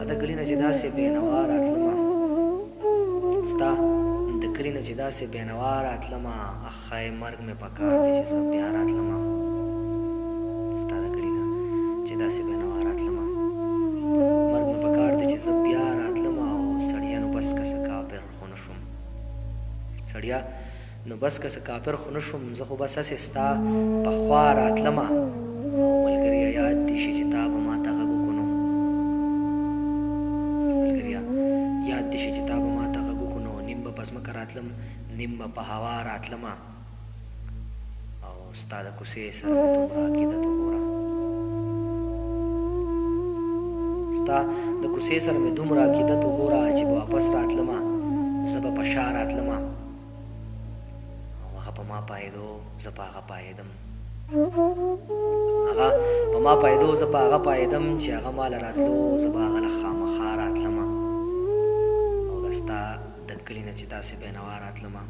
ستا د کلي نه چې داسې بېنوا راتلمه ستا د کلي نه چې داسې بېنوا راتلمه اخی مرګ مې په کار دی چې زه بیا راتلمه ستا د کلي نه چې داسې بېنوا راتلمه مرګ مې په کار دی چې زه بیا راتلمه او سړیه نو بس که څه کافر خو نه شوم سړیه نو بس که څه کافر خو نه شوم زه خو بس هسې ستا په خوا راتلمه ملګریه یاد دې شي چې تا به ما ته غږ وکړو نو ملګریه یاد دې شي چې تا به ما ته غږ وکړو نو نیم به په ځمکه راتلم نیم به په هوا راتلمه او ستا د کوڅې سره مې دومره عقیدت وګوره ستا د کوڅې سره مې دومره عقیدت وګوره چې به واپس راتلمه زه به په شا راتلمه او هغه په ما پایېدو زه په هغه پایېدم هغه په ما پایېدو زه په هغه پایېدم چې هغه ما له راتلو زه به هغه له خامخا راتلمه او د ستا د کلي نه چې داسې بېنوا راتلمه